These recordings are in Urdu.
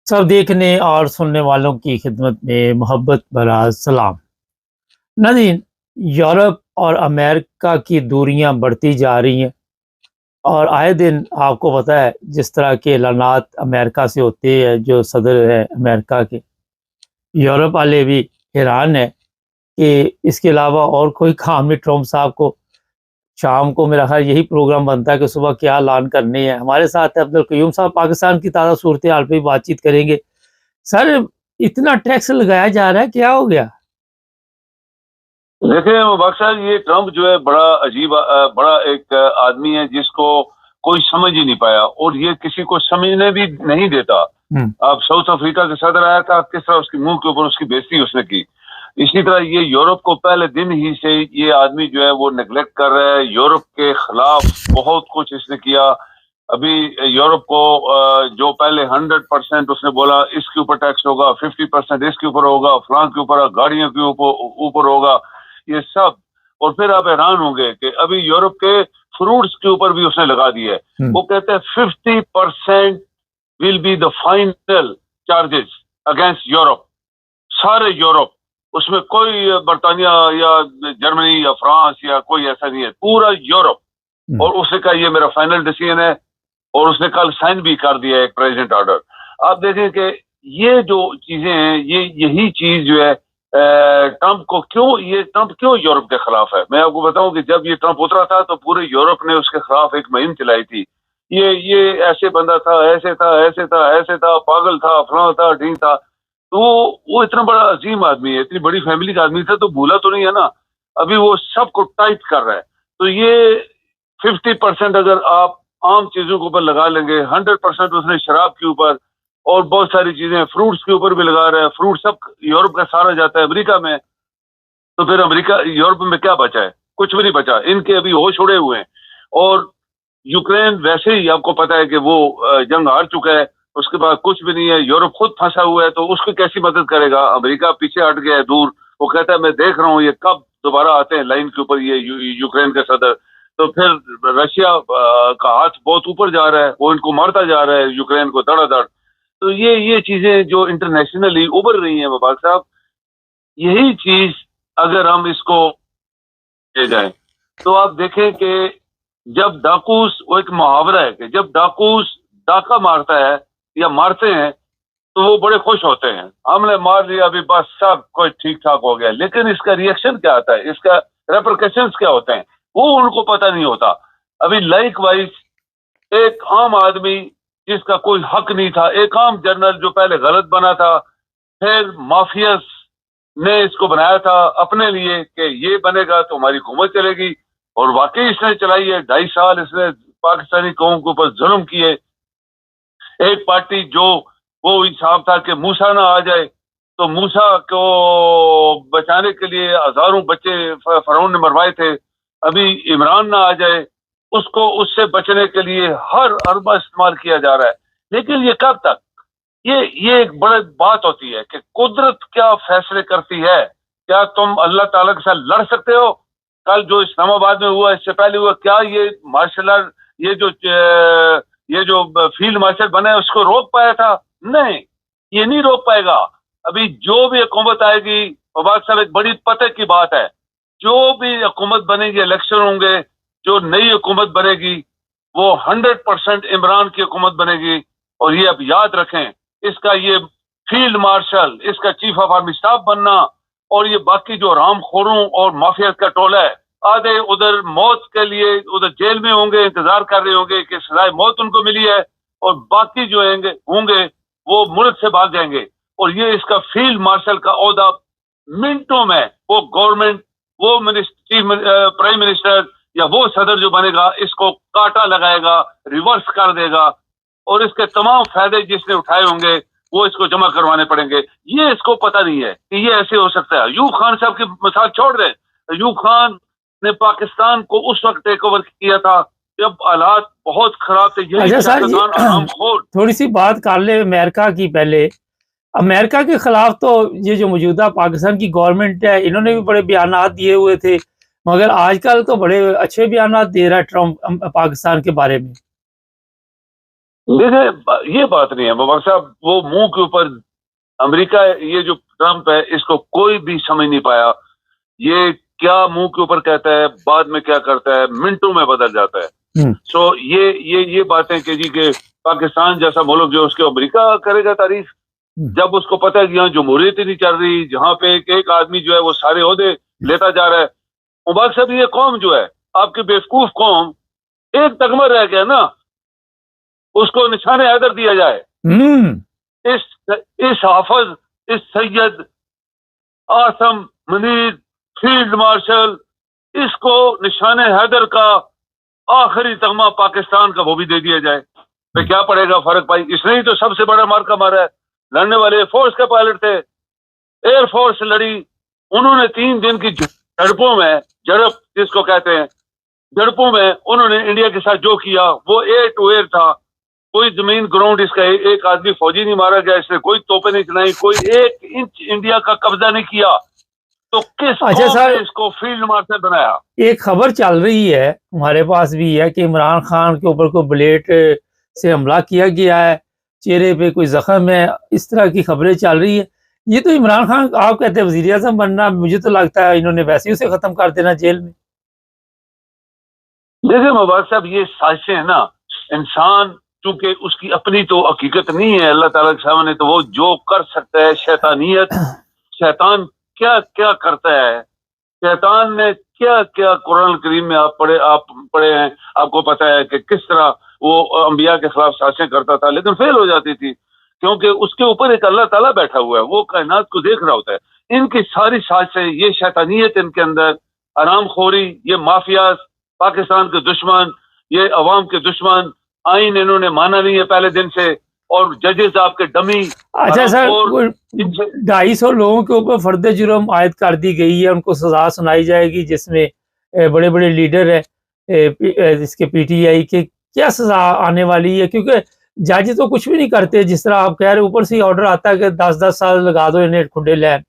سب دیکھنے اور سننے والوں کی خدمت میں محبت بھرا سلام۔ ناظرین، یورپ اور امریکہ کی دوریاں بڑھتی جا رہی ہیں اور آئے دن آپ کو پتہ ہے جس طرح کے اعلانات امریکہ سے ہوتے ہیں، جو صدر ہے امریکہ کے، یورپ والے بھی حیران ہیں کہ اس کے علاوہ اور کوئی کام نہیں ٹرمپ صاحب کو۔ شام کو میرا خیال یہی پروگرام بنتا ہے کہ صبح کیا اعلان کرنے ہیں۔ ہمارے ساتھ ہے عبدالقیوم صاحب، پاکستان کی تازہ صورتحال پہ بات چیت کریں گے۔ سر، اتنا ٹیکس لگایا جا رہا ہے، کیا ہو گیا؟ دیکھیں مبارک صاحب، یہ ٹرمپ جو ہے بڑا عجیب بڑا ایک آدمی ہے جس کو کوئی سمجھ ہی نہیں پایا، اور یہ کسی کو سمجھنے بھی نہیں دیتا۔ اب ساؤتھ افریقہ کے صدر آیا تھا، کس طرح اس کے منہ کے اوپر اس کی بےزتی اس نے کی۔ اسی طرح یہ یورپ کو پہلے دن ہی سے یہ آدمی جو ہے وہ نیگلیکٹ کر رہا ہے۔ یورپ کے خلاف بہت کچھ اس نے کیا۔ ابھی یورپ کو جو پہلے 100% اس نے بولا اس کے اوپر ٹیکس ہوگا، 50% اس کے اوپر ہوگا، فلان کے اوپر، گاڑیوں کے اوپر ہوگا، یہ سب۔ اور پھر آپ حیران ہوں گے کہ ابھی یورپ کے فروٹس کے اوپر بھی اس نے لگا دیا ہے۔ وہ کہتے ہیں 50% will be the final charges against Europe, سارے یورپ، اس میں کوئی برطانیہ یا جرمنی یا فرانس یا کوئی ایسا نہیں ہے، پورا یورپ۔ اور اس نے کہا یہ میرا فائنل ڈیسیژن ہے، اور اس نے کل سائن بھی کر دیا ایک پریزیڈنٹ آرڈر۔ آپ دیکھیں کہ یہ جو چیزیں ہیں، یہی چیز جو ہے ٹرمپ کیوں یورپ کے خلاف ہے۔ میں آپ کو بتاؤں کہ جب یہ ٹرمپ اترا تھا تو پورے یورپ نے اس کے خلاف ایک مہم چلائی تھی۔ یہ ایسے بندہ تھا، ایسے تھا، ایسے تھا، ایسے تھا، پاگل تھا، فلاں تھا، ڈھینگ تھا۔ تو وہ اتنا بڑا عظیم آدمی ہے، اتنی بڑی فیملی کا آدمی تھا، تو بھولا تو نہیں ہے نا۔ ابھی وہ سب کو ٹائٹ کر رہا ہے۔ تو یہ 50% اگر آپ عام چیزوں کے اوپر لگا لیں گے، 100% اس نے شراب کے اوپر اور بہت ساری چیزیں فروٹس کے اوپر بھی لگا رہا ہے۔ فروٹ سب یورپ کا سارا جاتا ہے امریکہ میں، تو پھر یورپ میں کیا بچا ہے؟ کچھ بھی نہیں بچا۔ ان کے ابھی ہوش اڑے ہوئے ہیں۔ اور یوکرین ویسے ہی آپ کو پتا ہے کہ وہ جنگ ہار چکا ہے، اس کے بعد کچھ بھی نہیں ہے۔ یورپ خود پھنسا ہوا ہے، تو اس کو کیسی مدد کرے گا؟ امریکہ پیچھے ہٹ گیا ہے دور، وہ کہتا ہے میں دیکھ رہا ہوں یہ کب دوبارہ آتے ہیں لائن کے اوپر یہ یوکرین کا صدر۔ تو پھر رشیا کا ہاتھ بہت اوپر جا رہا ہے، وہ ان کو مارتا جا رہا ہے یوکرین کو دڑا دڑ۔ تو یہ چیزیں جو انٹرنیشنلی ابھر رہی ہیں مبارک صاحب، یہی چیز اگر ہم اس کو لے جائیں تو آپ دیکھیں کہ جب ڈاکوس، وہ ایک محاورہ ہے کہ جب ڈاکوس ڈاکہ مارتا ہے یا مارتے ہیں تو وہ بڑے خوش ہوتے ہیں، ہم نے مار لیا، ابھی بس سب کچھ ٹھیک ٹھاک ہو گیا۔ لیکن اس کا ریئیکشن کیا آتا ہے، اس کا ریپرکشنز کیا ہوتے ہیں، وہ ان کو پتہ نہیں ہوتا۔ ابھی لائک وائز ایک عام آدمی جس کا کوئی حق نہیں تھا، ایک عام جنرل جو پہلے غلط بنا تھا، پھر مافیاز نے اس کو بنایا تھا اپنے لیے کہ یہ بنے گا تو ہماری حکومت چلے گی، اور واقعی اس نے چلائی ہے۔ 2.5 سال اس نے پاکستانی قوم کے اوپر ظلم کیے۔ ایک پارٹی جو وہ حساب تھا کہ موسیٰ نہ آ جائے، تو موسیٰ کو بچانے کے لیے ہزاروں بچے فرعون نے مروائے تھے۔ ابھی عمران نہ آ جائے، اس کو اس سے بچنے کے لیے ہر حربہ استعمال کیا جا رہا ہے۔ لیکن یہ کب تک؟ یہ ایک بڑی بات ہوتی ہے کہ قدرت کیا فیصلے کرتی ہے۔ کیا تم اللہ تعالیٰ کے ساتھ لڑ سکتے ہو؟ کل جو اسلام آباد میں ہوا، اس سے پہلے ہوا، کیا یہ مارشل آرٹ، یہ جو فیلڈ مارشل بنا ہے اس کو روک پایا تھا؟ نہیں، یہ نہیں روک پائے گا۔ ابھی جو بھی حکومت آئے گی، مبارک صاحب ایک بڑی پتہ کی بات ہے، جو بھی حکومت بنے گی، الیکشن ہوں گے، جو نئی حکومت بنے گی وہ 100% عمران کی حکومت بنے گی۔ اور یہ اب یاد رکھیں، اس کا یہ فیلڈ مارشل، اس کا چیف آف آرمی اسٹاف بننا، اور یہ باقی جو رام خوروں اور مافیا کا ٹولہ ہے، آدھے ادھر موت کے لیے ادھر جیل میں ہوں گے، انتظار کر رہے ہوں گے کہ سزائے موت ان کو ملی ہے، اور باقی جو ہوں گے وہ ملک سے بھاگ جائیں گے۔ اور یہ اس کا فیلڈ مارشل کا عہدہ منٹوں میں وہ گورنمنٹ، وہ پرائم منسٹر یا وہ صدر جو بنے گا، اس کو کاٹا لگائے گا، ریورس کر دے گا، اور اس کے تمام فائدے جس نے اٹھائے ہوں گے وہ اس کو جمع کروانے پڑیں گے۔ یہ اس کو پتہ نہیں ہے کہ یہ ایسے ہو سکتا ہے۔ ایوب خان صاحب کی مثال چھوڑ دیں، ایوب خان نے پاکستان کو اس وقت ٹیک اوور کیا تھا جب حالات بہت خراب تھے۔ اچھا سر، تھوڑی سی بات کر لیں امریکہ کی پہلے۔ امریکہ کے خلاف تو یہ جو موجودہ پاکستان کی گورنمنٹ ہے، انہوں نے بھی بڑے بیانات دیے ہوئے تھے، مگر آج کل تو بڑے اچھے بیانات دے رہا ہے ٹرمپ پاکستان کے بارے میں۔ دیکھیں یہ بات نہیں ہے مبارک صاحب، وہ منہ کے اوپر امریکہ، یہ جو ٹرمپ ہے اس کو کوئی بھی سمجھ نہیں پایا، یہ کیا منہ کے اوپر کہتا ہے، بعد میں کیا کرتا ہے، منٹوں میں بدل جاتا ہے۔ سو یہ باتیں کہ جی کہ پاکستان جیسا ملک جو اس کے امریکہ کرے گا تعریف، جب اس کو پتہ ہے کہ یہاں جمہوریت ہی نہیں چل رہی، جہاں پہ ایک آدمی جو ہے وہ سارے عہدے لیتا جا رہا ہے۔ مبارک صاحب یہ قوم جو ہے آپ کی بیوقوف قوم، ایک تگمہ رہ گیا نا، اس کو نشان حیدر دیا جائے، اس حافظ، اس سید آسم منیر فیلڈ مارشل، اس کو نشان حیدر کا آخری تگمہ پاکستان کا وہ بھی دے دیا جائے، پھر کیا پڑے گا فرق بھائی؟ اس نے ہی تو سب سے بڑا مارکا مارا ہے۔ لڑنے والے ایئر فورس کے پائلٹ تھے، ایئر فورس لڑی، انہوں نے 3 دن کی جھڑپوں میں، جھڑپ جس کو کہتے ہیں، جھڑپوں میں انہوں نے انڈیا کے ساتھ جو کیا وہ ایئر ٹو ایئر تھا، کوئی زمین گراؤنڈ اس کا ایک آدمی فوجی نہیں مارا گیا، اس نے کوئی توپیں نہیں چلائی، کوئی 1 انچ انڈیا کا قبضہ نہیں کیا، تو کس قوم نے اس کو فیلڈ مارشل بنایا؟ ایک خبر چل رہی ہے ہمارے پاس بھی ہے کہ عمران خان کے اوپر کوئی بلیٹ سے حملہ کیا گیا ہے، چہرے پہ کوئی زخم ہے، اس طرح کی خبریں چل رہی ہے۔ یہ تو عمران خان آپ کہتے ہیں وزیر اعظم بننا، مجھے تو لگتا ہے انہوں نے ویسے ہی اسے ختم کر دینا جیل میں۔ دیکھیں مبارک صاحب یہ سازشیں ہیں نا، انسان چونکہ اس کی اپنی تو حقیقت نہیں ہے اللہ تعالیٰ کے سامنے، تو وہ جو کر سکتا ہے شیطانیت، شیطان کیا کیا کرتا ہے، شیطان نے کیا کیا قرآن کریم میں آپ پڑھے ہیں، آپ کو پتہ ہے کہ کس طرح وہ انبیاء کے خلاف سازشیں کرتا تھا، لیکن فیل ہو جاتی تھی، کیونکہ اس کے اوپر ایک اللہ تعالیٰ بیٹھا ہوا ہے، وہ کائنات کو دیکھ رہا ہوتا ہے۔ ان کی ساری سازشیں، یہ شیطانیت ان کے اندر، حرام خوری، یہ مافیاز، پاکستان کے دشمن، یہ عوام کے دشمن، آئین انہوں نے مانا نہیں ہے پہلے دن سے، اور ججز آپ کے ڈمی۔ اچھا سر، 250 لوگوں کے اوپر فرد جرم عائد کر دی گئی ہے، ان کو سزا سنائی جائے گی، جس میں بڑے بڑے لیڈر ہیں اس کے پی ٹی آئی کے، کیا سزا آنے والی ہے؟ کیونکہ جج تو کچھ بھی نہیں کرتے، جس طرح آپ کہہ رہے اوپر سے آرڈر آتا ہے کہ 10 سال لگا دو انہیں کھڈے لین،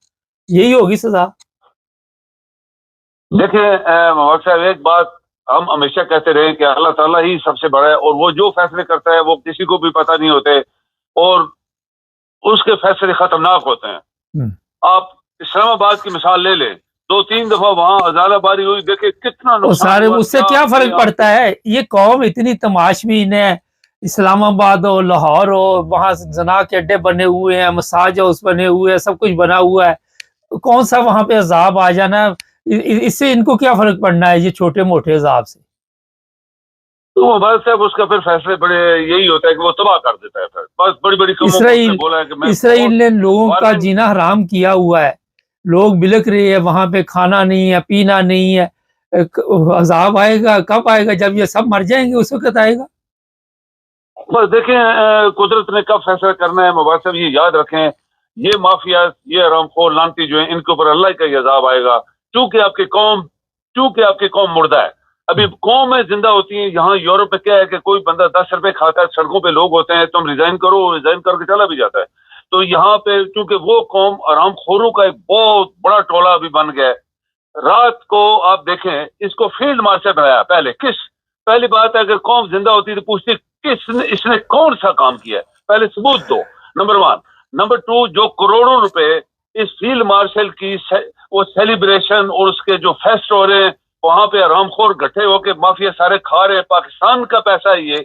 یہی ہوگی سزا؟ دیکھیں مبارک صاحب، ایک بات ہم ہمیشہ کہتے رہے کہ اللہ تعالیٰ ہی سب سے بڑا ہے، اور وہ جو فیصلے کرتا ہے وہ کسی کو بھی پتہ نہیں ہوتے، اور اس کے فیصلے خطرناک ہوتے ہیں۔ آپ اسلام آباد کی مثال لے لیں، 2-3 دفعہ وہاں ازالہ باری ہوئی، دیکھیں کتنا نقصان ہوا۔ اس سے کیا فرق پڑتا ہے؟ یہ قوم اتنی تماشبین ہے، اسلام آباد ہو، لاہور ہو، وہاں زنا کے اڈے بنے ہوئے ہیں، مساج ہاؤس بنے ہوئے ہیں، سب کچھ بنا ہوا ہے، کون سا وہاں پہ عذاب آ جانا ہے؟ اس سے ان کو کیا فرق پڑنا ہے یہ چھوٹے موٹے عذاب سے؟ تو مبارک صاحب اس کا پھر فیصلے بڑے یہی ہوتا ہے کہ وہ تباہ کر دیتا ہے، پھر بس بڑی بڑی اسرائیل نے لوگوں کا جینا حرام کیا ہوا ہے، لوگ بلک رہے ہیں، وہاں پہ کھانا نہیں ہے، پینا نہیں ہے، عذاب آئے گا کب آئے گا؟ جب یہ سب مر جائیں گے اس وقت آئے گا۔ بس دیکھیں قدرت نے کب فیصلہ کرنا ہے مبارک صاحب، یہ یاد رکھیں، یہ مافیا، یہ حرام خور لانتی جو ہیں، ان کے اوپر اللہ کا ہی عذاب آئے گا، چونکہ آپ کی قوم مردہ ہے۔ ابھی قومیں زندہ ہوتی ہیں، یہاں یورپ میں کیا ہے کہ کوئی بندہ 10 روپے کھاتا ہے، سڑکوں پہ لوگ ہوتے ہیں، تم ریزائن کرو، ریزائن کر کے چلا بھی جاتا ہے۔ تو یہاں پہ چونکہ وہ قوم حرام خوروں کا ایک بہت بڑا ٹولہ ابھی بن گیا ہے۔ رات کو آپ دیکھیں اس کو فیلڈ مارشل بنایا، پہلی بات ہے اگر قوم زندہ ہوتی تو پوچھتی اس نے کون سا کام کیا ہے، پہلے ثبوت دو، نمبر 1۔ نمبر 2، جو کروڑوں روپے اس فیلڈ مارشل کی وہ سیلیبریشن اور اس کے جو فیسٹ ہو رہے ہیں، وہاں پہ حرام خور گٹھے ہو کے مافیا سارے کھا رہے ہیں، پاکستان کا پیسہ ہے یہ۔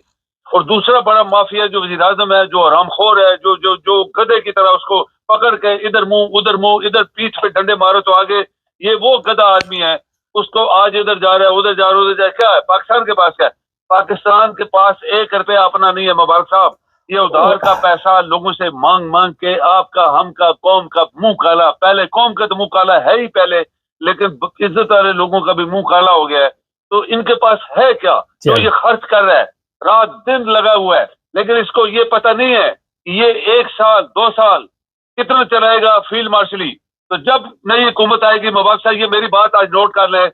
اور دوسرا بڑا مافیا جو وزیر اعظم ہے، جو حرام خور ہے، جو گدھے کی طرح اس کو پکڑ کے ادھر منہ ادھر پیٹھ پہ ڈنڈے مارو تو آگے، یہ وہ گدھا آدمی ہے، اس کو آج ادھر جا رہا ہے، ادھر جا رہا ہے، ادھر جا رہا ہے، کیا ہے پاکستان کے پاس؟ کیا ہے پاکستان کے پاس؟ 1 روپیہ اپنا نہیں ہے مبارک صاحب، یہ ادھار کا پیسہ لوگوں سے مانگ مانگ کے آپ کا، ہم کا، قوم کا منہ کالا، پہلے قوم کا تو منہ کالا ہے ہی پہلے، لیکن عزت والے لوگوں کا بھی منہ کالا ہو گیا ہے۔ تو ان کے پاس ہے کیا؟ تو یہ خرچ کر رہا ہے، رات دن لگا ہوا ہے، لیکن اس کو یہ پتہ نہیں ہے کہ یہ 1 سال 2 سال کتنا چلائے گا فیلڈ مارشلی۔ تو جب نئی حکومت آئے گی مبارک صاحب، یہ میری بات آج نوٹ کر لیں،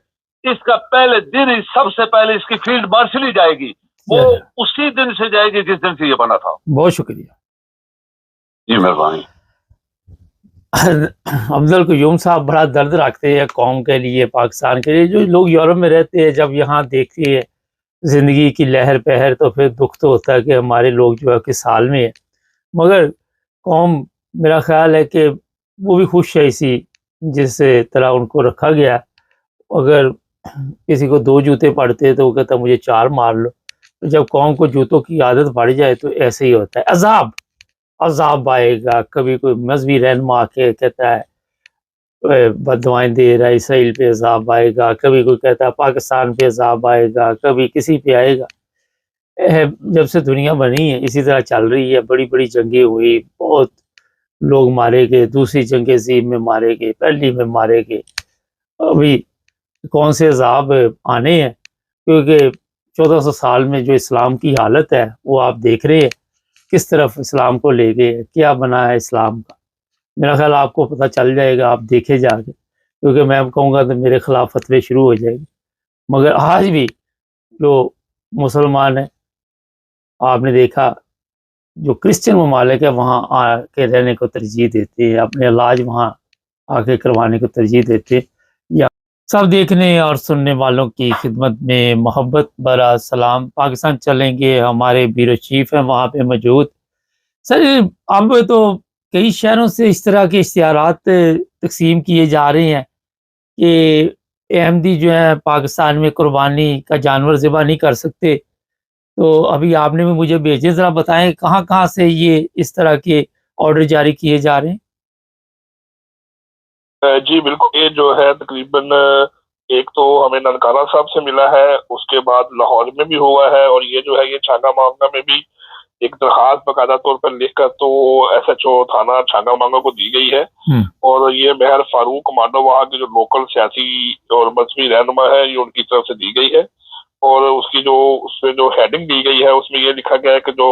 اس کا پہلے دن ہی سب سے پہلے اس کی فیلڈ مارشلی جائے گی، وہ اسی دن سے جائے گی جس دن سے یہ بنا تھا۔ بہت شکریہ جی مہربانی۔ افضل قیوم صاحب بڑا درد رکھتے ہیں قوم کے لیے، پاکستان کے لیے۔ جو لوگ یورپ میں رہتے ہیں جب یہاں دیکھتے ہیں زندگی کی لہر پہر تو پھر دکھ تو ہوتا ہے کہ ہمارے لوگ جو ہے کس حال میں ہے، مگر قوم میرا خیال ہے کہ وہ بھی خوش ہے اسی جس طرح ان کو رکھا گیا۔ اگر کسی کو 2 جوتے پڑتے تو وہ کہتا مجھے 4 مار لو۔ جب قوم کو جوتوں کی عادت پڑ جائے تو ایسے ہی ہوتا ہے۔ عذاب آئے گا، کبھی کوئی مذہبی رہنما آ کے کہتا ہے بد دعائیں دے رہا ہے اسرائیل پہ عذاب آئے گا، کبھی کوئی کہتا ہے پاکستان پہ عذاب آئے گا، کبھی کسی پہ آئے گا۔ جب سے دنیا بنی ہے اسی طرح چل رہی ہے، بڑی بڑی جنگیں ہوئی، بہت لوگ مارے گئے، دوسری جنگ عظیم میں مارے گئے، پہلی میں مارے گئے، ابھی کون سے عذاب آنے ہیں، کیونکہ 1400 سال میں جو اسلام کی حالت ہے وہ آپ دیکھ رہے ہیں کس طرف اسلام کو لے گئے، کیا بنا ہے اسلام کا۔ میرا خیال آپ کو پتہ چل جائے گا، آپ دیکھے جا کے، کیونکہ میں کہوں گا تو میرے خلاف فتوے شروع ہو جائے گے۔ مگر آج بھی جو مسلمان ہیں، آپ نے دیکھا جو کرسچن ممالک ہے وہاں آ کے رہنے کو ترجیح دیتے ہیں، اپنے علاج وہاں آ کے کروانے کو ترجیح دیتے ہیں۔ یا سب دیکھنے اور سننے والوں کی خدمت میں محبت برا سلام۔ پاکستان چلیں گے، ہمارے بیورو چیف ہیں وہاں پہ موجود۔ سر اب تو کئی شہروں سے اس طرح کے اشتہارات تقسیم کیے جا رہے ہیں کہ احمدی جو ہے پاکستان میں قربانی کا جانور ذبح نہیں کر سکتے، تو ابھی آپ نے بھی مجھے بھیجے، ذرا بتائیں کہاں کہاں سے یہ اس طرح کے آرڈر جاری کیے جا رہے ہیں؟ جی بالکل، یہ جو ہے تقریباً ایک تو ہمیں ننکانہ صاحب سے ملا ہے، اس کے بعد لاہور میں بھی ہوا ہے، اور یہ جو ہے یہ چھانگا مانگا میں بھی ایک درخواست باقاعدہ طور پر لکھ کر تو ایس ایچ او تھانہ چھانگا مانگا کو دی گئی ہے، اور یہ مہر فاروق کمانڈو وہاں کے جو لوکل سیاسی اور مذہبی رہنما ہے یہ ان کی طرف سے دی گئی ہے، اور اس کی جو اس میں جو ہیڈنگ دی گئی ہے اس میں یہ لکھا گیا ہے کہ جو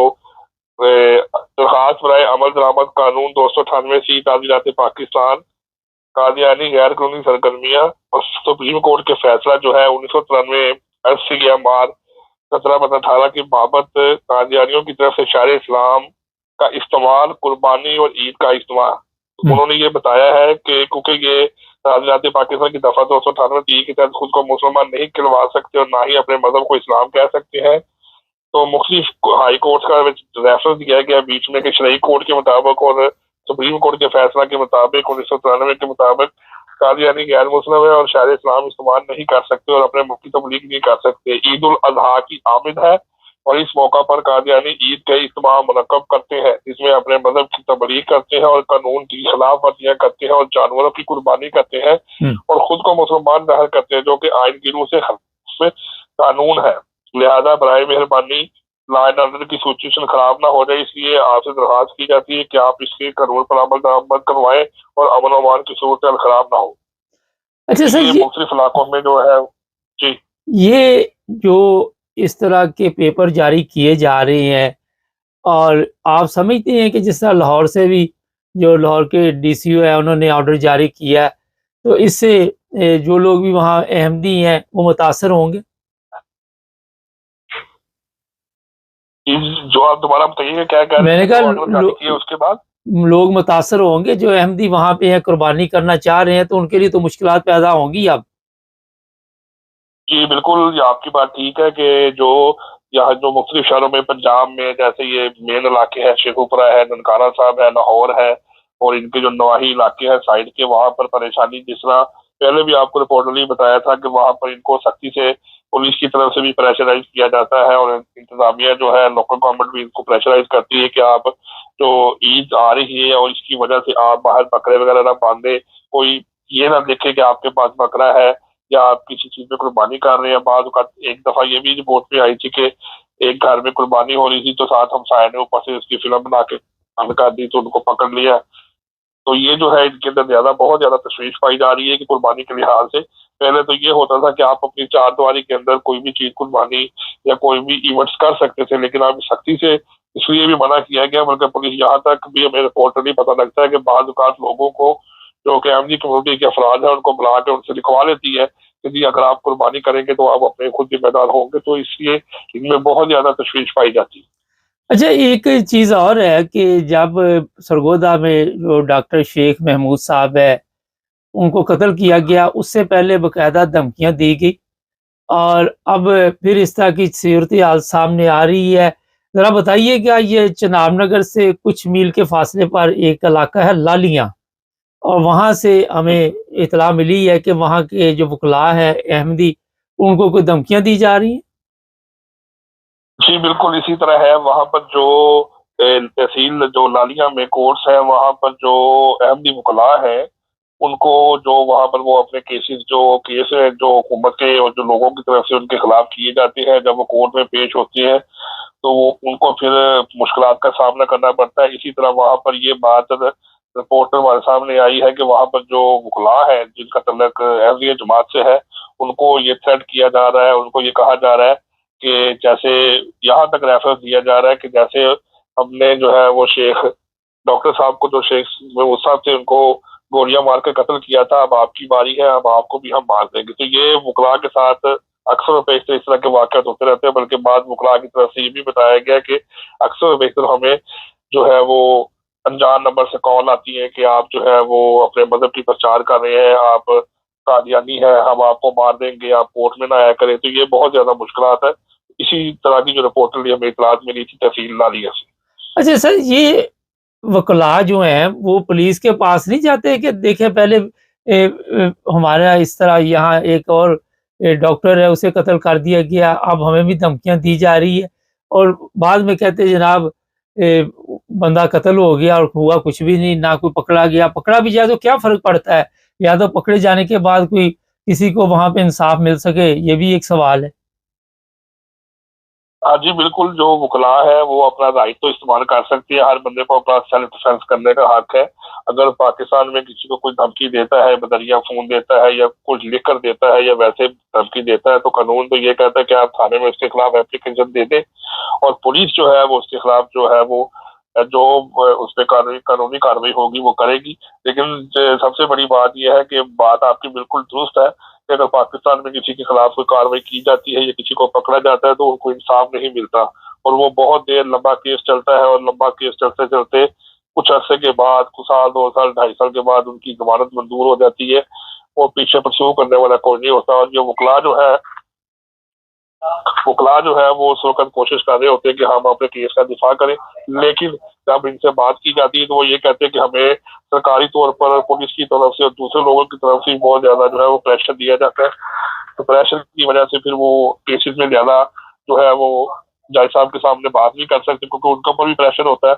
درخواست برائے عمل درآمد قانون 298 تعزیرات پاکستان قادیانی غیر قانونی سرگرمیاں اور سپریم کورٹ کے فیصلہ جو ہے 1993 SC مار 17/18 کی بابت قادیانیوں کی طرف سے شار اسلام کا استعمال قربانی اور عید کا استعمال، انہوں نے یہ بتایا ہے کہ کیونکہ یہ تعزیرات پاکستان کی دفعہ 298 کے تحت خود کو مسلمان نہیں کہلوا سکتے اور نہ ہی اپنے مذہب کو اسلام کہہ سکتے ہیں، تو مختلف ہائی کورٹ کا ریفرنس دیا گیا بیچ میں کہ شرعی کورٹ کے مطابق اور سپریم کورٹ کے فیصلہ کے مطابق 1993 کے مطابق قادیانی غیر مسلم ہے اور شہر اسلام استعمال نہیں کر سکتے اور اپنے ملک کی تبلیغ نہیں کر سکتے۔ عید الاضحیٰ کی آمد ہے اور اس موقع پر قادیانی عید کے اجتماع منعقد کرتے ہیں، اس میں اپنے مذہب کی تبلیغ کرتے ہیں اور قانون کی خلاف ورزیاں کرتے ہیں اور جانوروں کی قربانی کرتے ہیں اور خود کو مسلمان ظاہر کرتے ہیں، جو کہ آئین کی روح سے قانون ہے، لہذا برائے مہربانی لا اینڈ آرڈر کی سچویشن خراب نہ ہو جائے، اس لیے آپ سے درخواست کی جاتی ہے کہ آپ اس کے قانون پر عمل درآمد کروائیں اور امن و امان کی صورتحال خراب نہ ہو۔ اچھا سر، یہ مختلف علاقوں میں جو ہے جی یہ جو اس طرح کے پیپر جاری کیے جا رہے ہیں، اور آپ سمجھتے ہیں کہ جس طرح لاہور سے بھی جو لاہور کے ڈی سی او ہے انہوں نے آرڈر جاری کیا ہے، تو اس سے جو لوگ بھی وہاں احمدی ہیں وہ متاثر ہوں گے؟ جو آپ دوبارہ بتائیے گا کیا میں نے کہا اس کے بعد لوگ متاثر ہوں گے جو احمدی وہاں پہ ہیں، قربانی کرنا چاہ رہے ہیں، تو ان کے لیے تو مشکلات پیدا ہوں گی اب۔ جی بالکل، یہ آپ کی بات ٹھیک ہے کہ جو یہاں جو مختلف شہروں میں پنجاب میں جیسے یہ مین علاقے ہیں، شیخوپورہ ہے، ننکانہ صاحب ہے، لاہور ہے، اور ان کے جو نواحی علاقے ہیں سائڈ کے، وہاں پر پریشانی جس طرح پہلے بھی آپ کو رپورٹلی بتایا تھا کہ وہاں پر ان کو سختی سے پولیس کی طرف سے بھی پریشرائز کیا جاتا ہے اور انتظامیہ جو ہے لوکل گورنمنٹ بھی ان کو پریشرائز کرتی ہے کہ آپ جو عید آ رہی ہے اور اس کی وجہ سے آپ باہر بکرے وغیرہ نہ باندھے، کوئی یہ نہ دیکھے کہ آپ کے پاس بکرا ہے یا آپ کسی چیز میں قربانی کر رہے ہیں۔ بعض اوقات ایک دفعہ یہ بھی رپورٹ میں آئی تھی کہ ایک گھر میں قربانی ہو رہی تھی تو ساتھ ہمسائے نے اوپر سے اس کی فلم بنا کے بند کر دی تو ان کو پکڑ لیا، تو یہ جو ہے ان کے اندر بہت زیادہ تشویش پائی جا رہی ہے کہ قربانی کے لحاظ سے پہلے تو یہ ہوتا تھا کہ آپ اپنی چار دیواری کے اندر کوئی بھی چیز قربانی یا کوئی بھی ایونٹس کر سکتے تھے، لیکن اب سختی سے اس لیے بھی منع کیا گیا، بلکہ پولیس یہاں تک بھی ہمیں رپورٹلی پتہ لگتا ہے کہ بعض اوقات لوگوں کو جو کہ احمدی کمیونٹی کے افراد ہیں ان کو بلا کے ان سے لکھوا لیتی ہے کہ جی اگر آپ قربانی کریں گے تو آپ اپنے خود ذمہ دار ہوں گے، تو اس لیے ان میں بہت زیادہ تشویش پائی جاتی ہے۔ اچھا، ایک چیز اور ہے کہ جب سرگودا میں جو ڈاکٹر شیخ محمود صاحب ہے ان کو قتل کیا گیا، اس سے پہلے باقاعدہ دھمکیاں دی گئی اور اب پھر اس طرح کی صورتحال سامنے آ رہی ہے. ذرا بتائیے کیا یہ چناب نگر سے کچھ میل کے فاصلے پر ایک علاقہ ہے لالیاں، اور وہاں سے ہمیں اطلاع ملی ہے کہ وہاں کے جو وکلاء ہے احمدی ان کو کوئی دھمکیاں دی جا رہی ہیں. جی بالکل اسی طرح ہے. وہاں پر جو تحصیل جو لالیاں میں کورٹس ہے، وہاں پر جو احمدی وکلاء ہیں ان کو جو وہاں پر وہ اپنے کیس ہے جو حکومت کے اور جو لوگوں کی طرف سے ان کے خلاف کیے جاتے ہیں، جب وہ کورٹ میں پیش ہوتے ہیں تو وہ ان کو پھر مشکلات کا سامنا کرنا پڑتا ہے. اسی طرح وہاں پر یہ بات رپورٹ میں ہمارے سامنے آئی ہے کہ وہاں پر جو وکلاء ہیں جن کا تعلق احمدیہ جماعت سے ہے، ان کو یہ تھریٹ کیا جا رہا ہے، ان کو یہ کہا جا رہا ہے کہ جیسے یہاں تک ریفرنس دیا جا رہا ہے کہ جیسے ہم نے جو ہے وہ شیخ ڈاکٹر صاحب کو، جو شیخ محمود صاحب تھے، ان کو گولیاں مار کے قتل کیا تھا، اب آپ کی باری ہے، اب آپ کو بھی ہم مار دیں گے. تو یہ وکلاء کے ساتھ اکثر و بیشتر اس طرح کے واقعات ہوتے رہتے ہیں. بلکہ بعض وکلاء کی طرف سے یہ بھی بتایا گیا کہ اکثر و بیشتر ہمیں جو ہے وہ انجان نمبر سے کال آتی ہے کہ آپ جو ہے وہ اپنے مذہب کی پرچار کر رہے ہیں، آپ قادیانی ہے، ہم آپ کو مار دیں گے، آپ کورٹ میں نہ آیا کریں. تو یہ بہت زیادہ مشکلات ہے. اسی طرح کی جو رپورٹ ہمیں اطلاعات ملی تھی تحصیل لالیہ سے. اچھا سر، یہ وکلاء جو ہیں وہ پولیس کے پاس نہیں جاتے کہ دیکھیں پہلے ہمارا اس طرح یہاں ایک اور ڈاکٹر ہے اسے قتل کر دیا گیا، اب ہمیں بھی دھمکیاں دی جا رہی ہے، اور بعد میں کہتے جناب بندہ قتل ہو گیا اور ہوا کچھ بھی نہیں، نہ کوئی پکڑا گیا. پکڑا بھی جائے تو کیا فرق پڑتا ہے، یا تو پکڑے جانے کے بعد کوئی کسی کو وہاں پہ انصاف مل سکے، یہ بھی ایک سوال ہے. جی بالکل، جو وکلاء ہے وہ اپنا رائٹ تو استعمال کر سکتی ہے. ہر بندے کو اپنا سیلف ڈیفینس کرنے کا حق ہے. اگر پاکستان میں کسی کو کوئی دھمکی دیتا ہے، بدریہ فون دیتا ہے یا کچھ لکھ کر دیتا ہے یا ویسے دھمکی دیتا ہے، تو قانون تو یہ کہتا ہے کہ آپ تھانے میں اس کے خلاف اپلیکیشن دے دیں، اور پولیس جو ہے وہ اس کے خلاف جو ہے وہ جو اس پہ قانونی کارروائی ہوگی وہ کرے گی. لیکن سب سے بڑی بات یہ ہے کہ بات آپ کی بالکل درست ہے کہ اگر پاکستان میں کسی کے خلاف کوئی کارروائی کی جاتی ہے یا کسی کو پکڑا جاتا ہے تو ان کو انصاف نہیں ملتا، اور وہ بہت دیر لمبا کیس چلتا ہے، اور لمبا کیس چلتے چلتے کچھ عرصے کے بعد، کچھ سال، 2 سال، 2.5 سال کے بعد ان کی ضمانت منظور ہو جاتی ہے، اور پیچھے پرسو کرنے والا کوئی نہیں ہوتا. اور یہ وکلاء جو ہے وہ اس وقت کوشش کر رہے ہوتے ہیں کہ ہم اپنے کیس کا دفاع کریں، لیکن جب ان سے بات کی جاتی ہے تو وہ یہ کہتے ہیں کہ ہمیں سرکاری طور پر پولیس کی طرف سے اور دوسرے لوگوں کی طرف سے بہت زیادہ جو ہے وہ پریشر دیا جاتا ہے. تو پریشر کی وجہ سے پھر وہ کیسز میں زیادہ جو ہے وہ جج صاحب کے سامنے بات نہیں کر سکتے، کیونکہ ان کا پر بھی پریشر ہوتا ہے.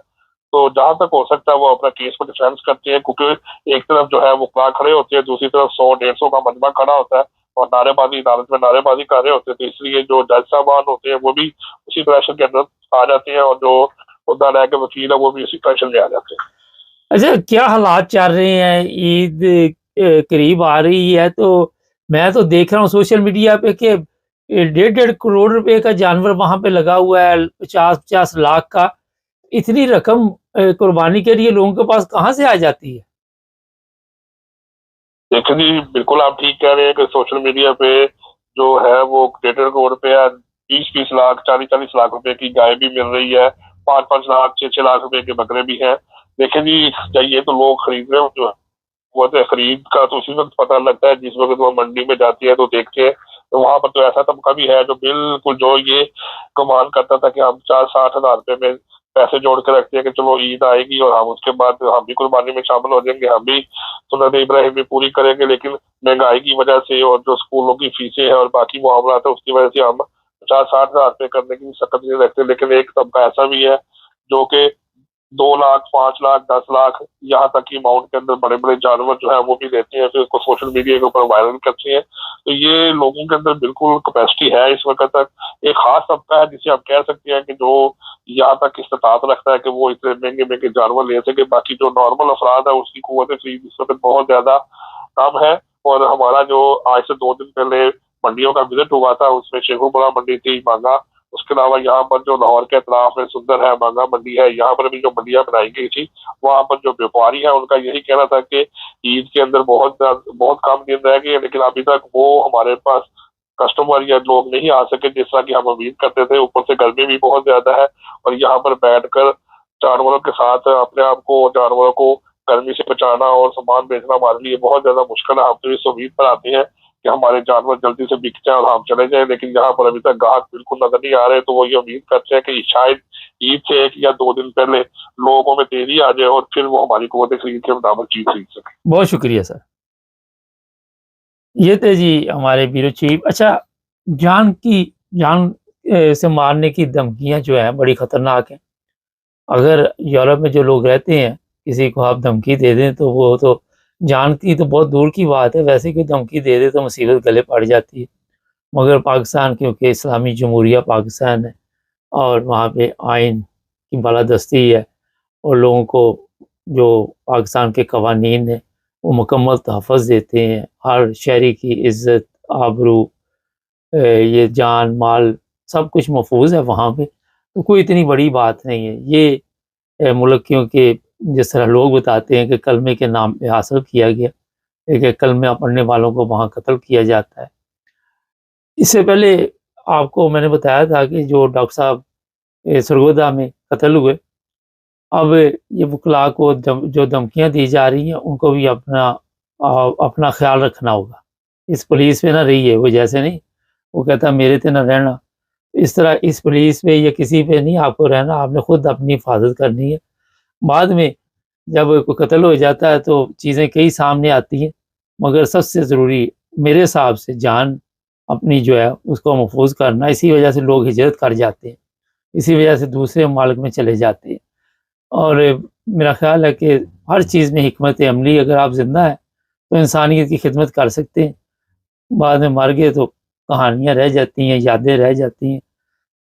تو جہاں تک ہو سکتا ہے وہ اپنا کیس کو ڈیفینس کرتے ہیں، کیونکہ ایک طرف جو ہے وہ وکلاء کھڑے ہوتے ہیں، دوسری طرف 100-150 کا مجمع کھڑا ہوتا ہے اور نعرے بازی عدالت میں نعرے بازی کر رہے ہوتے ہیں. تو اس لیے جو جج صاحبان ہوتے ہیں وہ بھی اسی پریشر کے اندر آ جاتے ہیں، اور جو خدا رہ کے وکیل ہے وہ بھی اسی پریشر میں آ جاتے ہیں. اچھا، کیا حالات چل رہے ہیں؟ عید قریب آ رہی ہے، تو میں تو دیکھ رہا ہوں سوشل میڈیا پہ کہ 1.5 کروڑ روپے کا جانور وہاں پہ لگا ہوا ہے، 50 لاکھ کا. اتنی رقم قربانی کے لیے لوگوں کے پاس کہاں سے آ جاتی ہے؟ دیکھیں جی، بالکل آپ ٹھیک کہہ رہے ہیں کہ سوشل میڈیا پہ جو ہے وہ 1.5 کروڑ روپے، 20 لاکھ، 40 لاکھ روپے کی گائے بھی مل رہی ہے، 5 لاکھ، 6 لاکھ روپے کے بکرے بھی ہیں. دیکھیں جی، چاہیے تو لوگ خرید رہے جو وہ خرید کا تو اسی وقت پتہ لگتا ہے جس وقت وہ منڈی میں جاتی ہے تو دیکھتے ہیں. تو وہاں پر تو ایسا طبقہ بھی ہے جو بالکل جو یہ گمان کرتا تھا کہ ہم 60 ہزار روپے میں پیسے جوڑ کے رکھتے ہیں کہ چلو عید آئے گی اور ہم اس کے بعد ہم بھی قربانی میں شامل ہو جائیں گے، ہم بھی سنت ابراہیمی پوری کریں گے. لیکن مہنگائی کی وجہ سے اور جو اسکولوں کی فیسیں ہیں اور باقی معاملات ہیں اس کی وجہ سے ہم 50-60 ہزار روپے کرنے کی سخت نہیں رکھتے. لیکن ایک طبقہ ایسا بھی ہے جو کہ 2 لاکھ، 5 لاکھ، 10 لاکھ یہاں تک کی اماؤنٹ کے اندر بڑے بڑے جانور جو ہے وہ بھی دیتے ہیں، پھر اس کو سوشل میڈیا کے اوپر وائرل کرتے ہیں. تو یہ لوگوں کے اندر بالکل کیپیسٹی ہے اس وقت تک. ایک خاص طبقہ ہے جسے آپ کہہ سکتے ہیں کہ جو یہاں تک استطاعت رکھتا ہے کہ وہ اتنے مہنگے مہنگے جانور لے سکے. باقی جو نارمل افراد ہے اس کی قوت خرید اس وقت بہت زیادہ کم ہے. اور ہمارا جو آج سے 2 دن پہلے منڈیوں کا وزٹ ہوا تھا اس میں شیخوپورہ منڈی تھی، مانگا، اس کے علاوہ یہاں پر جو لاہور کے اطراف میں سندر ہے، مانگا منڈی ہے، یہاں پر بھی جو منڈیاں بنائی گئی تھی وہاں پر جو بیوپاری ہیں ان کا یہی کہنا تھا کہ عید کے اندر بہت کم دن رہ گئے، لیکن ابھی تک وہ ہمارے پاس کسٹمر یا لوگ نہیں آ سکے جس طرح کی ہم امید کرتے تھے. اوپر سے گرمی بھی بہت زیادہ ہے اور یہاں پر بیٹھ کر جانوروں کے ساتھ اپنے آپ کو، جانوروں کو گرمی سے بچانا اور سامان بیچنا ہمارے لیے بہت زیادہ مشکل ہے. ہم تو اس امید پر آتے ہیں کہ ہمارے جانور جلدی سے بک جائیں اور ہم چلے جائیں، لیکن یہاں پر ابھی تک گاہک بالکل نظر نہیں آ رہے، تو وہ یہ امید کرتے ہیں کہ شاید عید سے 1 یا 2 دن پہلے لوگوں میں تیزی آ جائے اور پھر وہ ہماری قوت خرید کے مطابق چیز خرید سکے۔ بہت شکریہ سر، یہ تھے جی ہمارے بیورو چیف۔ اچھا، جان سے مارنے کی دھمکیاں جو ہیں بڑی خطرناک ہیں۔ اگر یورپ میں جو لوگ رہتے ہیں کسی کو آپ دھمکی دے دیں تو وہ تو جان کی تو بہت دور کی بات ہے، ویسے کوئی دھمکی دے دے تو مصیبت گلے پڑ جاتی ہے۔ مگر پاکستان کیونکہ اسلامی جمہوریہ پاکستان ہے اور وہاں پہ آئین کی بالادستی ہے اور لوگوں کو جو پاکستان کے قوانین ہیں وہ مکمل تحفظ دیتے ہیں، ہر شہری کی عزت، آبرو، یہ جان مال سب کچھ محفوظ ہے وہاں پہ، تو کوئی اتنی بڑی بات نہیں ہے۔ یہ ملک کیونکہ جس طرح لوگ بتاتے ہیں کہ کلمے کے نام پہ حاصل کیا گیا، ایک کلمہ پڑھنے والوں کو وہاں قتل کیا جاتا ہے۔ اس سے پہلے آپ کو میں نے بتایا تھا کہ جو ڈاکٹر صاحب سرگودا میں قتل ہوئے، اب یہ وکلاء کو جو دھمکیاں دی جا رہی ہیں ان کو بھی اپنا خیال رکھنا ہوگا۔ اس پولیس پہ نہ رہی ہے وہ، جیسے نہیں وہ کہتا میرے تے نہ رہنا، اس طرح اس پولیس پہ یا کسی پہ نہیں آپ کو رہنا، آپ نے خود اپنی حفاظت کرنی ہے۔ بعد میں جب کوئی قتل ہو جاتا ہے تو چیزیں کئی سامنے آتی ہیں، مگر سب سے ضروری میرے حساب سے جان اپنی جو ہے اس کو محفوظ کرنا۔ اسی وجہ سے لوگ ہجرت کر جاتے ہیں، اسی وجہ سے دوسرے ممالک میں چلے جاتے ہیں، اور میرا خیال ہے کہ ہر چیز میں حکمت عملی، اگر آپ زندہ ہیں تو انسانیت کی خدمت کر سکتے ہیں، بعد میں مر گئے تو کہانیاں رہ جاتی ہیں، یادیں رہ جاتی ہیں،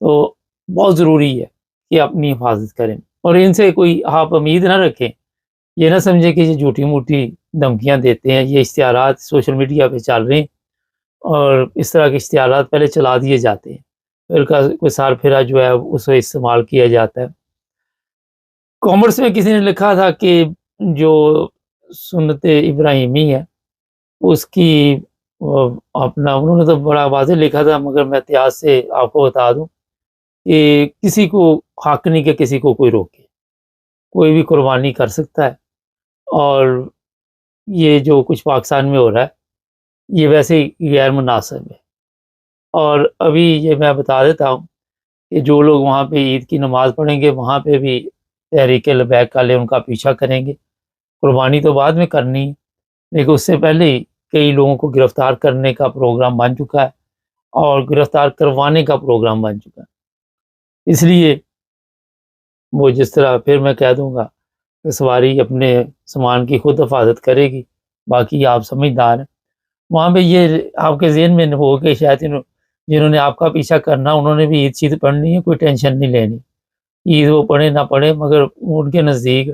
تو بہت ضروری ہے کہ اپنی حفاظت کریں اور ان سے کوئی آپ امید نہ رکھیں، یہ نہ سمجھیں کہ یہ جھوٹی موٹی دھمکیاں دیتے ہیں، یہ اشتہارات سوشل میڈیا پہ چل رہے ہیں اور اس طرح کے اشتہارات پہلے چلا دیے جاتے ہیں، پھر کوئی سار پھرا جو ہے اسے استعمال کیا جاتا ہے۔ کامرس میں کسی نے لکھا تھا کہ جو سنت ابراہیمی ہے اس کی انہوں نے تو بڑا واضح لکھا تھا، مگر میں احتیاط سے آپ کو بتا دوں کہ کسی کو حق نہیں کہ کسی کو کوئی روکے، کوئی بھی قربانی کر سکتا ہے، اور یہ جو کچھ پاکستان میں ہو رہا ہے یہ ویسے ہی غیر مناسب ہے۔ اور ابھی یہ میں بتا دیتا ہوں کہ جو لوگ وہاں پہ عید کی نماز پڑھیں گے وہاں پہ بھی تحریک لبیک والے ان کا پیچھا کریں گے، قربانی تو بعد میں کرنی ہے، لیکن اس سے پہلے ہی کئی لوگوں کو گرفتار کرنے کا پروگرام بن چکا ہے اور گرفتار کروانے کا پروگرام بن چکا ہے۔ اس لیے وہ جس طرح پھر میں کہہ دوں گا کہ سواری اپنے سامان کی خود حفاظت کرے گی، باقی آپ سمجھدار ہیں۔ وہاں پہ یہ آپ کے ذہن میں ہو کہ شاید جنہوں نے آپ کا پیچھا کرنا انہوں نے بھی عید شید پڑھنی ہے، کوئی ٹینشن نہیں لینی، عید وہ پڑھے نہ پڑھے، مگر ان کے نزدیک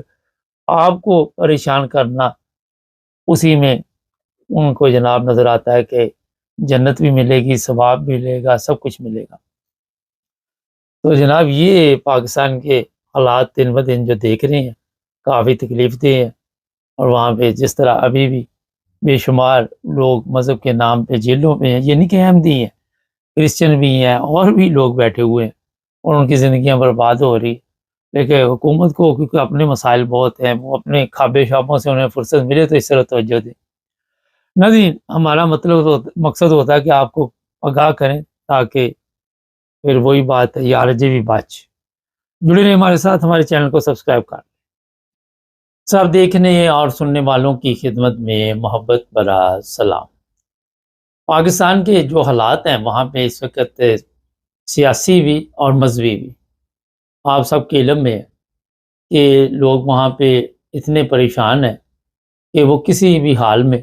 آپ کو پریشان کرنا اسی میں ان کو جناب نظر آتا ہے کہ جنت بھی ملے گی، ثواب بھی ملے گا، سب کچھ ملے گا۔ تو جناب یہ پاکستان کے حالات دن بدن جو دیکھ رہے ہیں کافی تکلیف دہ ہیں، اور وہاں پہ جس طرح ابھی بھی بے شمار لوگ مذہب کے نام پہ جیلوں پہ ہیں، یہ نہیں کہ احمدی ہیں، کرسچن بھی ہیں اور بھی لوگ بیٹھے ہوئے ہیں اور ان کی زندگیاں برباد ہو رہی، لیکن حکومت کو کیونکہ اپنے مسائل بہت ہیں، وہ اپنے خوابے شابوں سے انہیں فرصت ملے تو اس طرح توجہ دیں۔ ناظرین، ہمارا مقصد ہوتا ہے کہ آپ کو آگاہ کریں تاکہ پھر وہی بات ہے یار جی بھی بچ جڑے رہے ہمارے ساتھ، ہمارے چینل کو سبسکرائب کر سب دیکھنے اور سننے والوں کی خدمت میں محبت بھرا سلام۔ پاکستان کے جو حالات ہیں وہاں پہ اس وقت سیاسی بھی اور مذہبی بھی آپ سب کے علم میں ہے کہ لوگ وہاں پہ اتنے پریشان ہیں کہ وہ کسی بھی حال میں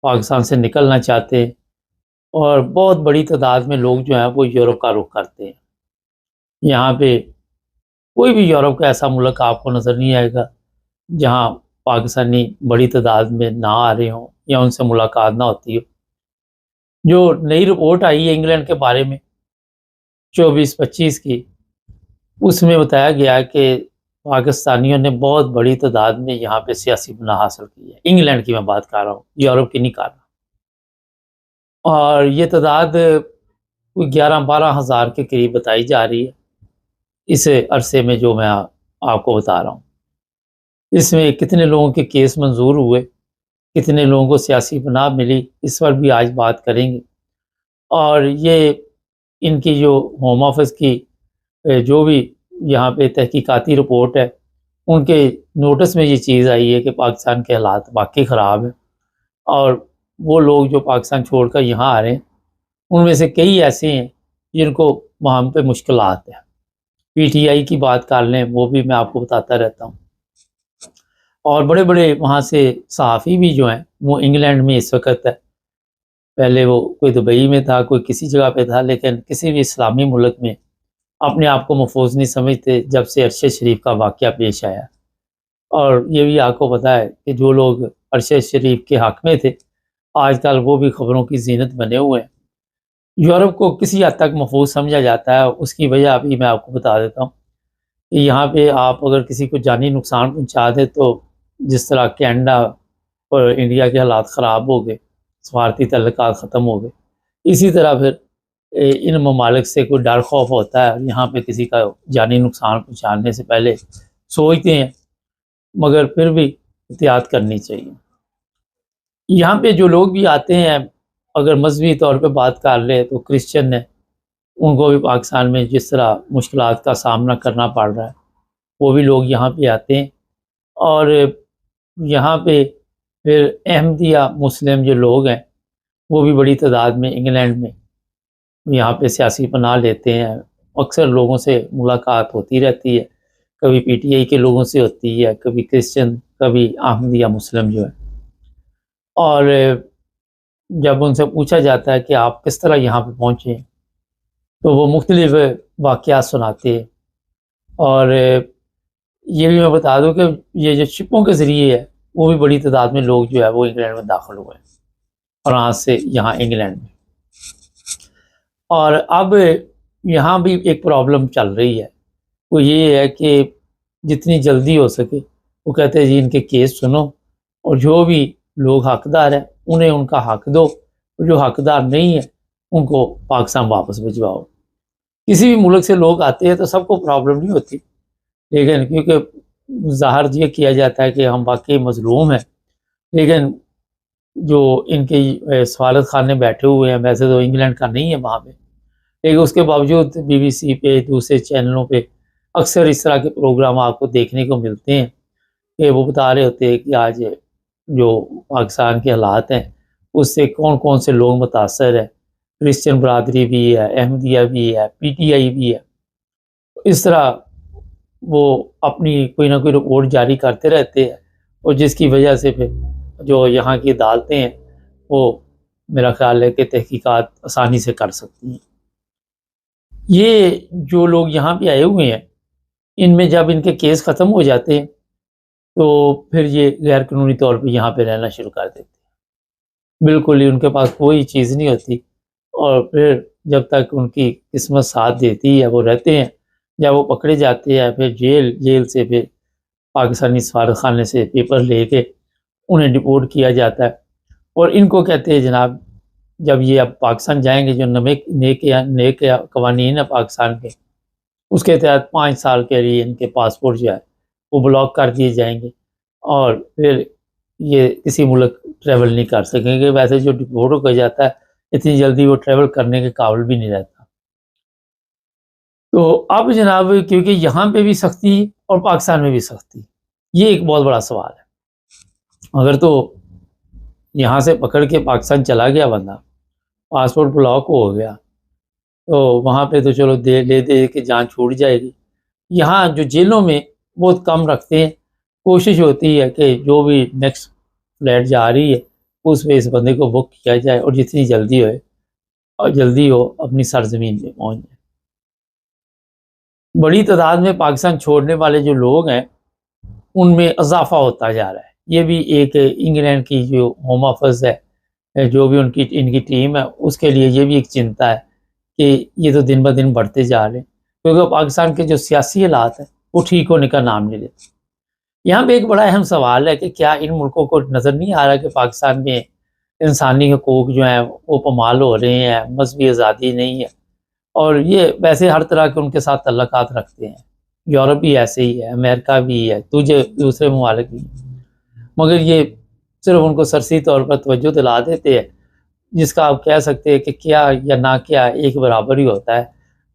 پاکستان سے نکلنا چاہتے ہیں، اور بہت بڑی تعداد میں لوگ جو ہیں وہ یورپ کا رخ کرتے ہیں۔ یہاں پہ کوئی بھی یورپ کا ایسا ملک آپ کو نظر نہیں آئے گا جہاں پاکستانی بڑی تعداد میں نہ آ رہے ہوں یا ان سے ملاقات نہ ہوتی ہو۔ جو نئی رپورٹ آئی ہے انگلینڈ کے بارے میں 24-25 کی، اس میں بتایا گیا کہ پاکستانیوں نے بہت بڑی تعداد میں یہاں پہ سیاسی پناہ حاصل کی ہے۔ انگلینڈ کی میں بات کر رہا ہوں، یورپ کی نہیں کر رہا، اور یہ تعداد کوئی 11-12 ہزار کے قریب بتائی جا رہی ہے اس عرصے میں جو میں آپ کو بتا رہا ہوں۔ اس میں کتنے لوگوں کے کیس منظور ہوئے کتنے لوگوں کو سیاسی پناہ ملی، اس پر بھی آج بات کریں گے۔ اور یہ ان کی جو ہوم آفس کی جو بھی یہاں پہ تحقیقاتی رپورٹ ہے، ان کے نوٹس میں یہ چیز آئی ہے کہ پاکستان کے حالات واقعی خراب ہیں، اور وہ لوگ جو پاکستان چھوڑ کر یہاں آ رہے ہیں ان میں سے کئی ایسے ہیں جن کو وہاں پہ مشکلات ہیں۔ پی ٹی آئی کی بات کر لیں، وہ بھی میں آپ کو بتاتا رہتا ہوں، اور بڑے بڑے وہاں سے صحافی بھی جو ہیں وہ انگلینڈ میں اس وقت ہے، پہلے وہ کوئی دبئی میں تھا، کوئی کسی جگہ پہ تھا، لیکن کسی بھی اسلامی ملک میں اپنے آپ کو محفوظ نہیں سمجھتے جب سے عرش شریف کا واقعہ پیش آیا۔ اور یہ بھی آپ کو پتہ ہے کہ جو لوگ عرش شریف کے حق میں تھے آج کل وہ بھی خبروں کی زینت بنے ہوئے ہیں۔ یورپ کو کسی حد تک محفوظ سمجھا جاتا ہے، اس کی وجہ ابھی میں آپ کو بتا دیتا ہوں کہ یہاں پہ آپ اگر کسی کو جانی نقصان پہنچا دیں تو جس طرح کینیڈا اور انڈیا کے حالات خراب ہو گئے، سفارتی تعلقات ختم ہو گئے، اسی طرح پھر ان ممالک سے کوئی ڈر خوف ہوتا ہے، اور یہاں پہ کسی کا جانی نقصان پہنچانے سے پہلے سوچتے ہیں، مگر پھر بھی احتیاط کرنی چاہیے۔ یہاں پہ جو لوگ بھی آتے ہیں، اگر مذہبی طور پہ بات کر لیں تو کرسچن ہیں، ان کو بھی پاکستان میں جس طرح مشکلات کا سامنا کرنا پڑ رہا ہے، وہ بھی لوگ یہاں پہ آتے ہیں۔ اور یہاں پہ پھر احمدیہ مسلم جو لوگ ہیں وہ بھی بڑی تعداد میں انگلینڈ میں یہاں پہ سیاسی پناہ لیتے ہیں۔ اکثر لوگوں سے ملاقات ہوتی رہتی ہے، کبھی پی ٹی آئی کے لوگوں سے ہوتی ہے، کبھی کرسچن، کبھی احمدیہ مسلم جو ہے۔ اور جب ان سے پوچھا جاتا ہے کہ آپ کس طرح یہاں پہ پہنچے تو وہ مختلف واقعات سناتے ہیں۔ اور یہ بھی میں بتا دوں کہ یہ جو شپوں کے ذریعے ہے وہ بھی بڑی تعداد میں لوگ جو ہے وہ انگلینڈ میں داخل ہوئے ہیں، فرانس سے یہاں انگلینڈ میں۔ اور اب یہاں بھی ایک پرابلم چل رہی ہے، وہ یہ ہے کہ جتنی جلدی ہو سکے وہ کہتے ہیں جی ان کے کیس سنو، اور جو بھی لوگ حقدار ہیں انہیں ان کا حق دو، اور جو حقدار نہیں ہے ان کو پاکستان واپس بھجواؤ۔ کسی بھی ملک سے لوگ آتے ہیں تو سب کو پرابلم نہیں ہوتی، لیکن کیونکہ ظاہر یہ کیا جاتا ہے کہ ہم واقعی مظلوم ہیں، لیکن جو ان کے سفارت خانے بیٹھے ہوئے ہیں، ویسے تو انگلینڈ کا نہیں ہے وہاں پہ، لیکن اس کے باوجود بی بی سی پہ دوسرے چینلوں پہ اکثر اس طرح کے پروگرام آپ کو دیکھنے کو ملتے ہیں کہ وہ بتا رہے ہوتے ہیں کہ آج جو پاکستان کے حالات ہیں اس سے کون کون سے لوگ متاثر ہیں، کرسچن برادری بھی ہے، احمدیہ بھی ہے، پی ٹی آئی بھی ہے۔ اس طرح وہ اپنی کوئی نہ کوئی رپورٹ جاری کرتے رہتے ہیں، اور جس کی وجہ سے پھر جو یہاں کی عدالتیں ہیں وہ میرا خیال ہے کہ تحقیقات آسانی سے کر سکتی ہیں۔ یہ جو لوگ یہاں پہ آئے ہوئے ہیں ان میں جب ان کے کیس ختم ہو جاتے ہیں تو پھر یہ غیر قانونی طور پہ یہاں پہ رہنا شروع کر دیتے ہیں، بالکل ہی ان کے پاس کوئی چیز نہیں ہوتی، اور پھر جب تک ان کی قسمت ساتھ دیتی ہے وہ رہتے ہیں۔ جب وہ پکڑے جاتے ہیں پھر جیل سے پھر پاکستانی سفارت خانے سے پیپر لے کے انہیں ڈپورٹ کیا جاتا ہے، اور ان کو کہتے ہیں جناب جب یہ اب پاکستان جائیں گے جو نیک قوانین ہے پاکستان کے، اس کے تحت 5 سال کے لیے ان کے پاسپورٹ جو ہے وہ بلاک کر دیے جائیں گے، اور پھر یہ کسی ملک ٹریول نہیں کر سکیں گے۔ ویسے جو ڈپورٹ ہو جاتا ہے اتنی جلدی وہ ٹریول کرنے کے قابل بھی نہیں رہتا۔ تو اب جناب کیونکہ یہاں پہ بھی سختی اور پاکستان میں بھی سختی، یہ ایک بہت بڑا سوال ہے۔ اگر تو یہاں سے پکڑ کے پاکستان چلا گیا بندہ، پاسپورٹ بلاک ہو گیا، تو وہاں پہ تو چلو لے دے کے جان چھوٹ جائے گی۔ یہاں جو جیلوں میں بہت کم رکھتے ہیں، کوشش ہوتی ہے کہ جو بھی نیکسٹ فلائٹ جا رہی ہے اس میں اس بندے کو بک کیا جائے، اور جتنی جلدی ہو اپنی سرزمین پہ پہنچ جائے۔ بڑی تعداد میں پاکستان چھوڑنے والے جو لوگ ہیں ان میں اضافہ ہوتا جا رہا ہے۔ یہ بھی ایک انگلینڈ کی جو ہوم آفس ہے، جو بھی ان کی ٹیم ہے، اس کے لیے یہ بھی ایک چنتا ہے کہ یہ تو دن بہ دن بڑھتے جا رہے ہیں، کیونکہ پاکستان کے جو سیاسی حالات ہیں وہ ٹھیک ہونے کا نام نہیں لیتے۔ یہاں پہ ایک بڑا اہم سوال ہے کہ کیا ان ملکوں کو نظر نہیں آ رہا کہ پاکستان میں انسانی حقوق جو ہیں وہ پامال ہو رہے ہیں، مذہبی آزادی نہیں ہے، اور یہ ویسے ہر طرح کے ان کے ساتھ تعلقات رکھتے ہیں، یورپ بھی ایسے ہی ہے، امریکہ بھی ہے، دوسرے ممالک بھی، مگر یہ صرف ان کو سرسی طور پر توجہ دلا دیتے ہیں، جس کا آپ کہہ سکتے ہیں کہ کیا یا نہ کیا ایک برابر ہی ہوتا ہے۔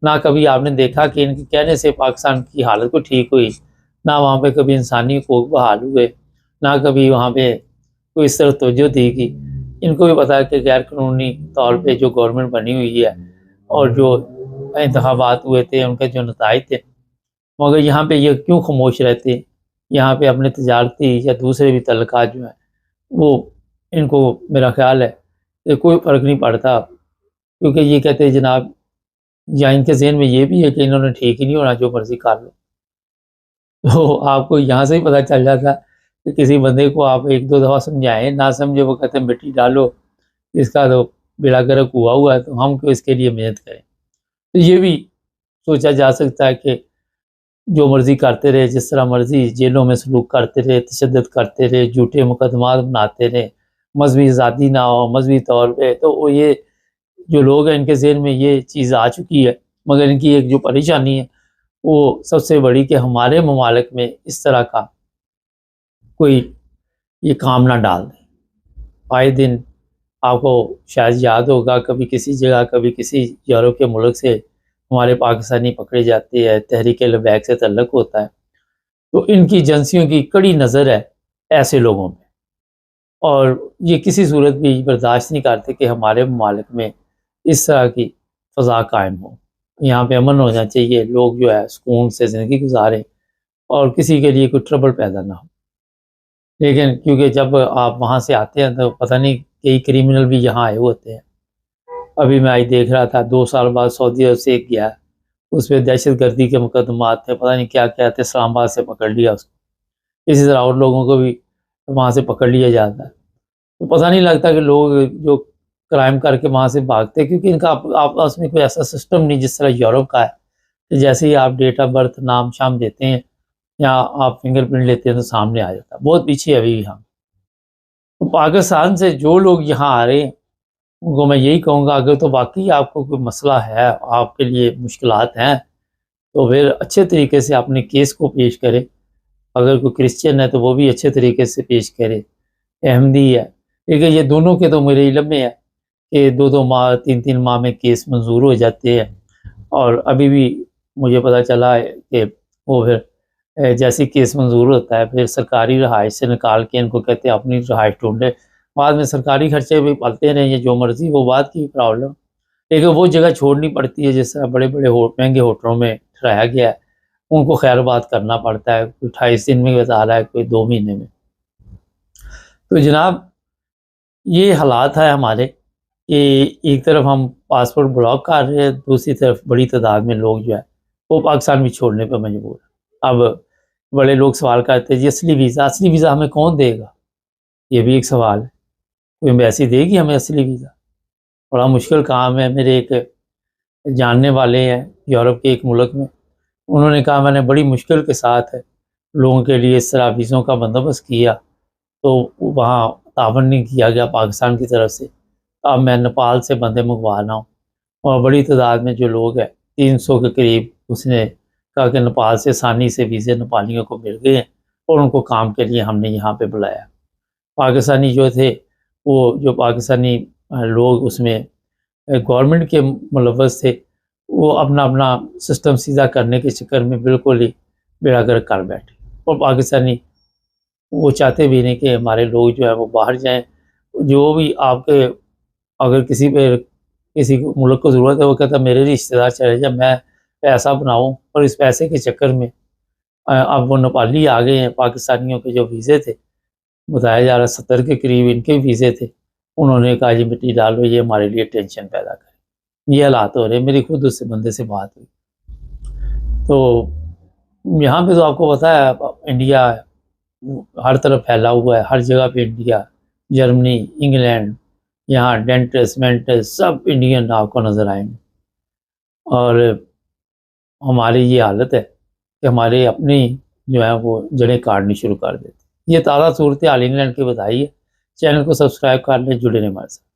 نہ کبھی آپ نے دیکھا کہ ان کے کہنے سے پاکستان کی حالت کو ٹھیک ہوئی، نہ وہاں پہ کبھی انسانی حقوق بحال ہوئے، نہ کبھی وہاں پہ کوئی اس طرح توجہ دی گئی۔ ان کو بھی پتا ہے کہ غیر قانونی طور پہ جو گورنمنٹ بنی ہوئی ہے اور جو انتخابات ہوئے تھے ان کے جو نتائج تھے، مگر یہاں پہ یہ کیوں خاموش رہتے ہیں؟ یہاں پہ اپنے تجارتی یا دوسرے بھی تعلقات جو ہیں وہ ان کو میرا خیال ہے کہ کوئی فرق نہیں پڑتا، کیونکہ یہ کہتے ہیں جناب، یا ان کے ذہن میں یہ بھی ہے کہ انہوں نے ٹھیک ہی نہیں ہونا، جو مرضی کر لو۔ تو آپ کو یہاں سے ہی پتہ چل جاتا کہ کسی بندے کو آپ ایک دو دفعہ سمجھائیں، نہ سمجھے، وہ کہتے ہیں مٹی ڈالو، اس کا تو بیڑا گرک ہوا ہے، تو ہم کو اس کے لیے محنت کریں۔ تو یہ بھی سوچا جا سکتا ہے کہ جو مرضی کرتے رہے، جس طرح مرضی جیلوں میں سلوک کرتے رہے، تشدد کرتے رہے، جھوٹے مقدمات بناتے رہے، مذہبی آزادی نہ ہو مذہبی طور پہ، تو وہ یہ جو لوگ ہیں ان کے ذہن میں یہ چیز آ چکی ہے۔ مگر ان کی ایک جو پریشانی ہے وہ سب سے بڑی کہ ہمارے ممالک میں اس طرح کا کوئی یہ کام نہ ڈال دیں۔ آئے دن آپ کو شاید یاد ہوگا کبھی کسی جگہ، کبھی کسی یورپ کے ملک سے ہمارے پاکستانی پکڑے جاتے ہیں، تحریک لبیک سے تعلق ہوتا ہے، تو ان کی ایجنسیوں کی کڑی نظر ہے ایسے لوگوں پہ، اور یہ کسی صورت بھی برداشت نہیں کرتے کہ ہمارے ممالک میں اس طرح کی فضا قائم ہو۔ یہاں پہ امن ہونا چاہیے، لوگ جو ہے سکون سے زندگی گزاریں اور کسی کے لیے کوئی ٹربل پیدا نہ ہو۔ لیکن کیونکہ جب آپ وہاں سے آتے ہیں تو پتہ نہیں کئی کریمنل بھی یہاں آئے ہوتے ہیں۔ ابھی میں آج دیکھ رہا تھا 2 سال بعد سعودی عرب سے ایک گیا، اس پہ دہشت گردی کے مقدمات تھے، پتہ نہیں کیا کیا تھے، اسلام آباد سے پکڑ لیا اس کو۔ اسی طرح اور لوگوں کو بھی وہاں سے پکڑ لیا جاتا ہے۔ تو پتہ نہیں لگتا کہ لوگ جو کرائم کر کے وہاں سے بھاگتے، کیونکہ ان کا آپس میں کوئی ایسا سسٹم نہیں جس طرح یورپ کا ہے کہ جیسے ہی آپ ڈیٹ آف برتھ نام شام دیتے ہیں یا آپ فنگر پرنٹ لیتے ہیں تو سامنے آ جاتا ہے۔ بہت پیچھے ابھی یہاں۔ تو پاکستان سے جو لوگ یہاں آ رہے ہیں ان کو میں یہی کہوں گا، اگر تو واقعی آپ کو کوئی مسئلہ ہے، آپ کے لیے مشکلات ہیں، تو پھر اچھے طریقے سے اپنے کیس کو پیش کرے۔ اگر کوئی کرسچن ہے تو وہ بھی اچھے طریقے سے پیش کرے، احمدی ہے، لیکن یہ دونوں کے تو میرے علم میں ہے کہ 2 ماہ 3 ماہ میں کیس منظور ہو جاتے ہیں، اور ابھی بھی مجھے پتہ چلا ہے کہ وہ پھر جیسے کیس منظور ہوتا ہے پھر سرکاری رہائش سے نکال کے ان کو کہتے ہیں اپنی رہائش ڈھونڈے، بعد میں سرکاری خرچے بھی پالتے رہیں یا جو مرضی، وہ بات کی پرابلم، لیکن وہ جگہ چھوڑنی پڑتی ہے جس طرح بڑے بڑے مہنگے ہوٹلوں میں ٹھہرایا گیا ہے، ان کو خیر بات کرنا پڑتا ہے، کوئی 28 دن میں بتا رہا ہے، کوئی 2 مہینے میں۔ تو جناب یہ حالات ہے ہمارے کہ ایک طرف ہم پاسپورٹ بلاک کر رہے ہیں، دوسری طرف بڑی تعداد میں لوگ جو ہے وہ پاکستان بھی چھوڑنے پہ مجبور ہیں۔ اب بڑے لوگ سوال کرتے ہیں جی اصلی ویزا ہمیں کون دے گا؟ یہ بھی ایک سوال ہے، کوئی ایمبیسی دے گی ہمیں اصلی ویزا؟ بڑا مشکل کام ہے۔ میرے ایک جاننے والے ہیں یورپ کے ایک ملک میں، انہوں نے کہا میں نے بڑی مشکل کے ساتھ لوگوں کے لیے اس طرح ویزوں کا بندوبست کیا، تو وہاں تعاون نہیں کیا گیا پاکستان کی طرف سے، اب میں نیپال سے بندے منگوا رہا ہوں، اور بڑی تعداد میں جو لوگ ہیں 300 کے قریب، اس نے کہا کہ نیپال سے آسانی سے ویزے نیپالیوں کو مل گئے ہیں اور ان کو کام کے لیے ہم نے یہاں پہ بلایا۔ پاکستانی جو تھے وہ جو پاکستانی لوگ اس میں گورنمنٹ کے ملوث تھے، وہ اپنا سسٹم سیدھا کرنے کے چکر میں بالکل ہی بیڑا گرک کر بیٹھے، اور پاکستانی وہ چاہتے بھی نہیں کہ ہمارے لوگ جو ہے وہ باہر جائیں۔ جو بھی آپ کے اگر کسی ملک کو ضرورت ہے، وہ کہتا ہے میرے رشتہ دار چلے جائیں، میں پیسہ بناؤں، اور اس پیسے کے چکر میں اب وہ نیپالی آ گئے ہیں۔ پاکستانیوں کے جو ویزے تھے بتایا جا رہا 70 کے قریب ان کے ویزے تھے، انہوں نے کہا جی مٹی ڈالو، یہ ہمارے لیے ٹینشن پیدا کرے۔ یہ حالات ہو رہے ہیں۔ میری خود اس سے بندے سے بات ہوئی، تو یہاں پہ تو آپ کو پتہ ہے انڈیا ہر طرف پھیلا ہوا ہے، ہر جگہ پہ انڈیا، جرمنی، انگلینڈ، یہاں ڈینٹسٹ مینٹسٹ سب انڈین آپ کو نظر آئیں گے، اور ہماری یہ حالت ہے کہ ہمارے اپنی جو ہے وہ جڑیں کاٹنی شروع کر دیتے۔ یہ تازہ صورتحال انگلینڈ کی بتائی ہے۔ چینل کو سبسکرائب کر لیں، جڑے رہیں ہمارے ساتھ۔